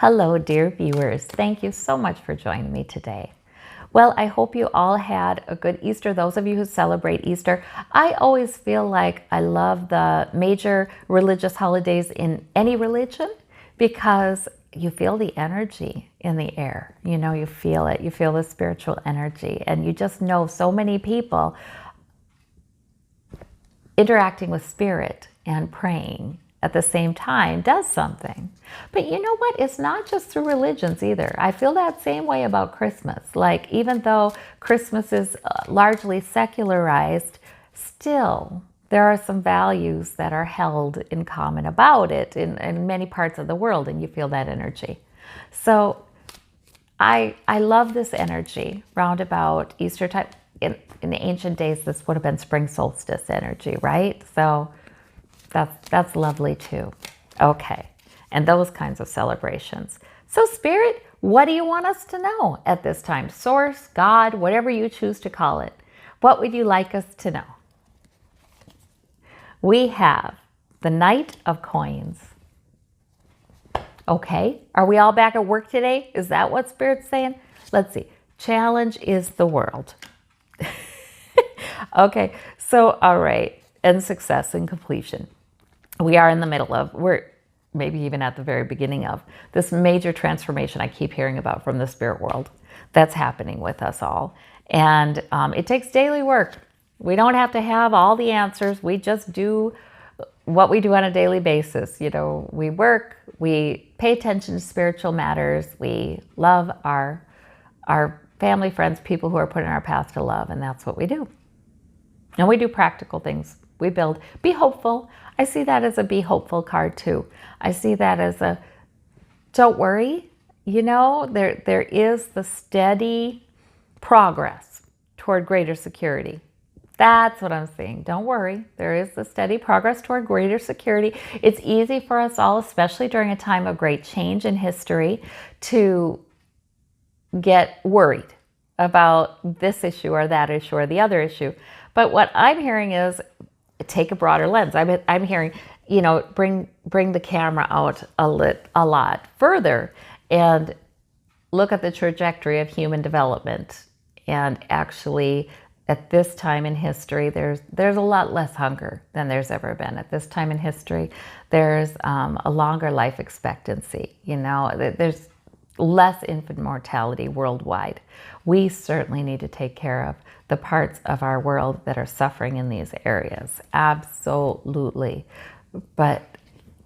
Hello, dear viewers. Thank you so much for joining me today. Well, I hope you all had a good Easter. Those of you who celebrate Easter, I always feel like I love the major religious holidays in any religion because you feel the energy in the air. You know, you feel it. You feel the spiritual energy. And you just know so many people interacting with spirit and praying at the same time does something. But you know what? It's not just through religions either. I feel that same way about Christmas. Like, even though Christmas is largely secularized, still there are some values that are held in common about it in many parts of the world, and you feel that energy. So I love this energy round about Easter time. In the ancient days, this would have been spring solstice energy, right? So that's lovely too. Okay, and those kinds of celebrations. So Spirit, what do you want us to know at this time? Source, God, whatever you choose to call it. What would you like us to know? We have the Knight of Coins. Okay, are we all back at work today? Is that what Spirit's saying? Let's see. Challenge is the world. Okay, so all right, and success and completion. We are in the middle of, we're maybe even at the very beginning of this major transformation I keep hearing about from the spirit world that's happening with us all. And it takes daily work. We don't have to have all the answers. We just do what we do on a daily basis. You know, we work, we pay attention to spiritual matters, we love our family, friends, people who are put in our path to love, and that's what we do. And we do practical things. We build. Be hopeful. I see that as a be hopeful card too. I see that as a don't worry. You know, there is the steady progress toward greater security. That's what I'm saying. Don't worry. There is the steady progress toward greater security. It's easy for us all, especially during a time of great change in history, to get worried about this issue or that issue or the other issue. But what I'm hearing is take a broader lens. I'm hearing, you know, bring the camera out a lot further and look at the trajectory of human development. And actually, at this time in history, there's a lot less hunger than there's ever been. At this time in history, there's a longer life expectancy. You know, there's less infant mortality worldwide. We certainly need to take care of the parts of our world that are suffering in these areas. Absolutely. But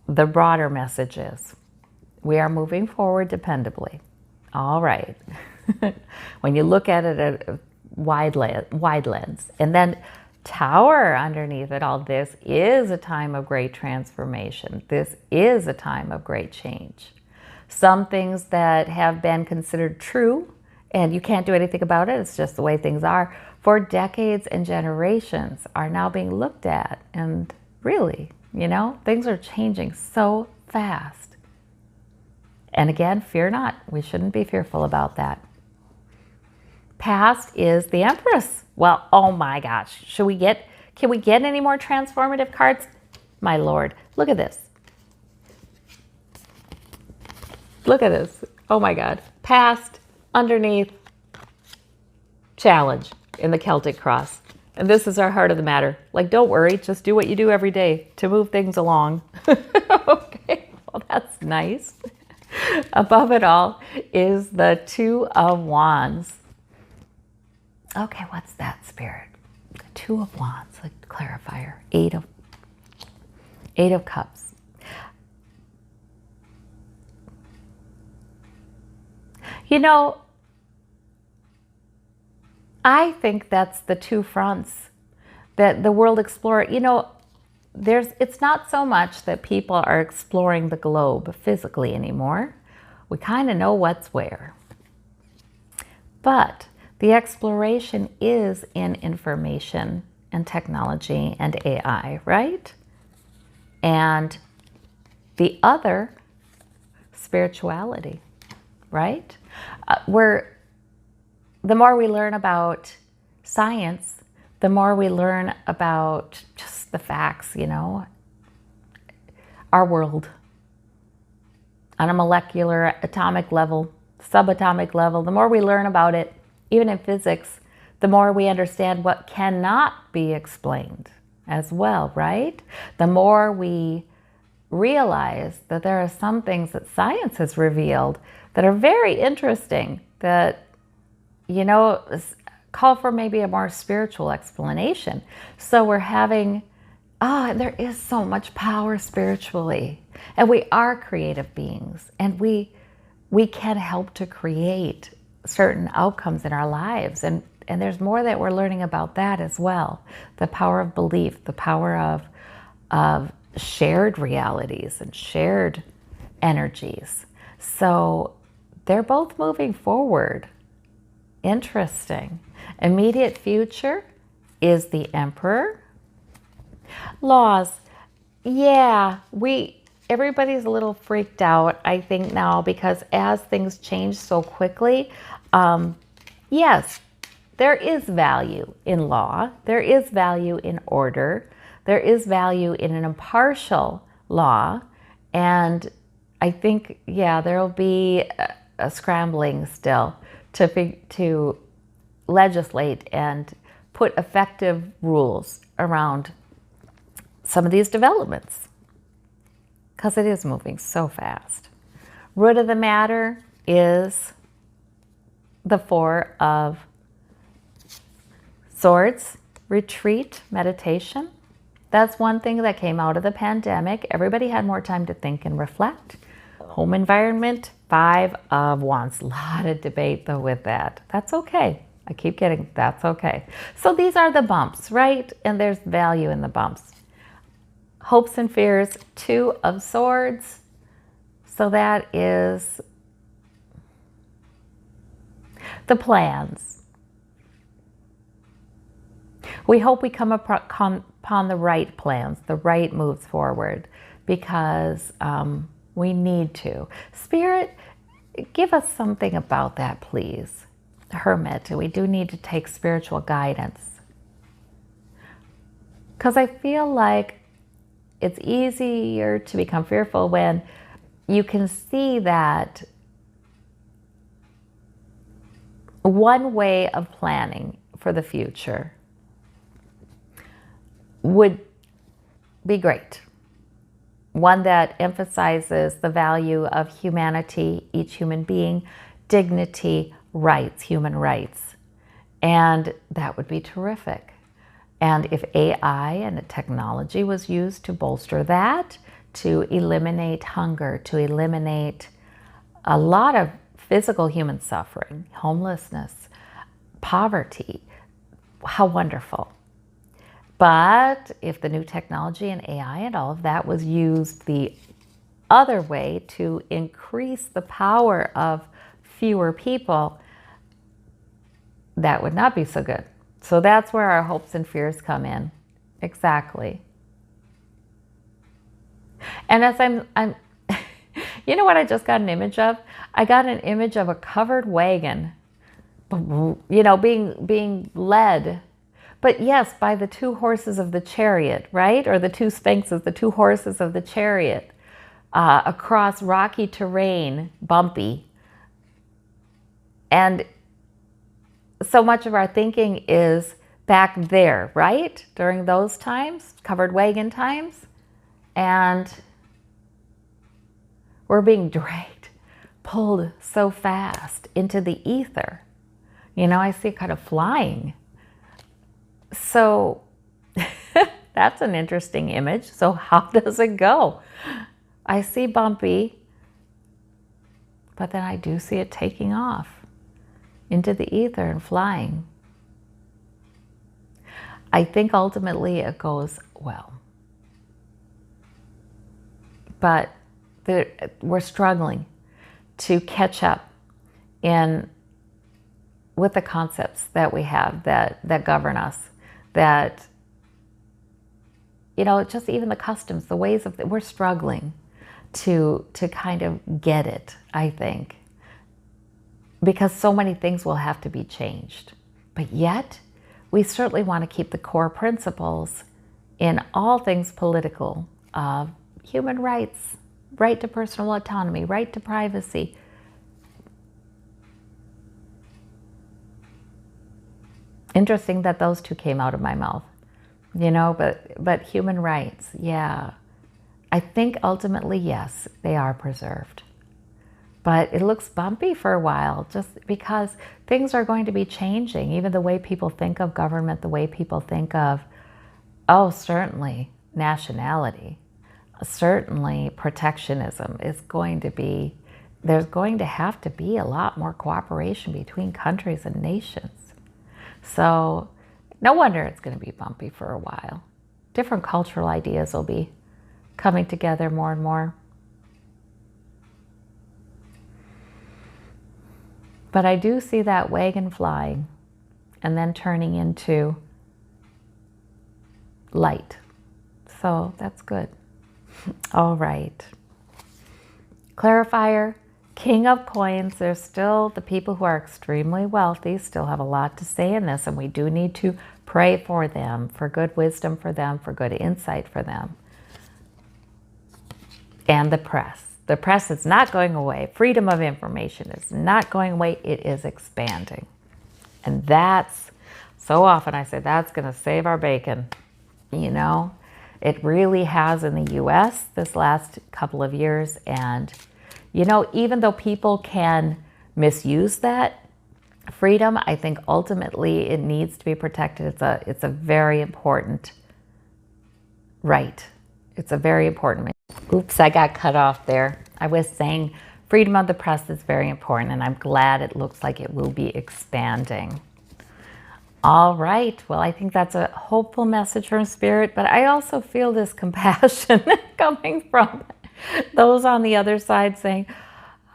the broader message is we are moving forward dependably. All right. When you look at it at a wide lens, and then Tower underneath it all, this is a time of great transformation. This is a time of great change. Some things that have been considered true and you can't do anything about it, it's just the way things are, for decades and generations are now being looked at. And really, you know, things are changing so fast. And again, fear not. We shouldn't be fearful about that. Past is the Empress. Well, oh my gosh, can we get any more transformative cards? My Lord, look at this. Look at this. Oh my God. Past, underneath, challenge in the Celtic cross. And this is our heart of the matter. Like, don't worry, just do what you do every day to move things along. Okay, well, that's nice. Above it all is the Two of Wands. Okay, what's that, Spirit? The Two of Wands, the clarifier. Eight of Cups. You know, I think that's the two fronts that the world explorer, you know, it's not so much that people are exploring the globe physically anymore. We kind of know what's where. But the exploration is in information and technology and AI, right? And the other, spirituality, right? The more we learn about science, the more we learn about just the facts, you know, our world, on a molecular, atomic level, subatomic level. The more we learn about it, even in physics, the more we understand what cannot be explained as well, right? The more we realize that there are some things that science has revealed that are very interesting, that, you know, call for maybe a more spiritual explanation. So we're having, there is so much power spiritually, and we are creative beings, and we can help to create certain outcomes in our lives. And there's more that we're learning about that as well. The power of belief, the power of shared realities and shared energies. So they're both moving forward. Interesting. Immediate future is the Emperor. Laws. Yeah, everybody's a little freaked out, I think, now, because as things change so quickly, yes, there is value in law. There is value in order. There is value in an impartial law. And I think, yeah, there'll be a scrambling still to legislate and put effective rules around some of these developments, because it is moving so fast. Root of the matter is the Four of Swords, retreat, meditation. That's one thing that came out of the pandemic. Everybody had more time to think and reflect. Home environment, Five of Wands. A lot of debate though with that. That's okay. I keep getting, that's okay. So these are the bumps, right? And there's value in the bumps. Hopes and fears, Two of Swords. So that is the plans. We hope we come upon the right plans, the right moves forward, because we need to. Spirit, give us something about that, please. Hermit, we do need to take spiritual guidance. Because I feel like it's easier to become fearful when you can see that one way of planning for the future would be great. One that emphasizes the value of humanity, each human being, dignity, rights, human rights. And that would be terrific. And if AI and the technology was used to bolster that, to eliminate hunger, to eliminate a lot of physical human suffering, homelessness, poverty, how wonderful. But if the new technology and AI and all of that was used the other way to increase the power of fewer people, that would not be so good. So that's where our hopes and fears come in. Exactly. And as I'm you know what I just got an image of? I got an image of a covered wagon, you know, being led, but yes, by the two horses of the chariot, right? Or the two sphinxes, the two horses of the chariot, across rocky terrain, bumpy. And so much of our thinking is back there, right? During those times, covered wagon times. And we're being dragged, pulled so fast into the ether. You know, I see it kind of flying. So that's an interesting image. So how does it go? I see bumpy, but then I do see it taking off into the ether and flying. I think ultimately it goes well. But we're struggling to catch up with the concepts that we have that govern us, that, you know, just even the customs, the ways of, we're struggling to kind of get it, I think, because so many things will have to be changed. But yet, we certainly want to keep the core principles in all things political, human rights, right to personal autonomy, right to privacy. Interesting that those two came out of my mouth, you know, but human rights, yeah. I think ultimately, yes, they are preserved. But it looks bumpy for a while just because things are going to be changing. Even the way people think of government, the way people think of, oh, certainly nationality, certainly protectionism is going to be, there's going to have to be a lot more cooperation between countries and nations. So no wonder it's going to be bumpy for a while. Different cultural ideas will be coming together more and more. But I do see that wagon flying and then turning into light. So that's good. All right. Clarifier, King of Coins. There's still the people who are extremely wealthy still have a lot to say in this, and we do need to pray for them, for good wisdom for them, for good insight for them. And the press. The press is not going away. Freedom of information is not going away. It is expanding. And that's, so often I say, that's going to save our bacon. You know, it really has in the US this last couple of years. And, you know, even though people can misuse that freedom, I think ultimately it needs to be protected. It's a very important right. It's a very important. Oops, I got cut off there. I was saying freedom of the press is very important, and I'm glad it looks like it will be expanding. All right. Well, I think that's a hopeful message from Spirit, but I also feel this compassion coming from those on the other side saying,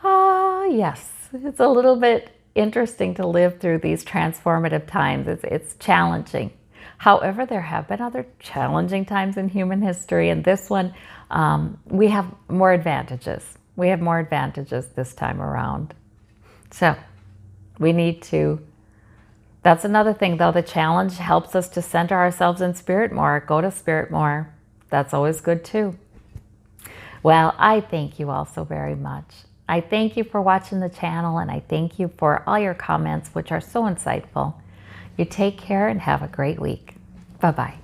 ah, yes, it's a little bit interesting to live through these transformative times. It's challenging. However, there have been other challenging times in human history, and this one, we have more advantages. We have more advantages this time around. So we need to, that's another thing though, the challenge helps us to center ourselves in Spirit more, go to Spirit more. That's always good too. Well, I thank you all so very much. I thank you for watching the channel, and I thank you for all your comments, which are so insightful. You take care and have a great week. Bye-bye.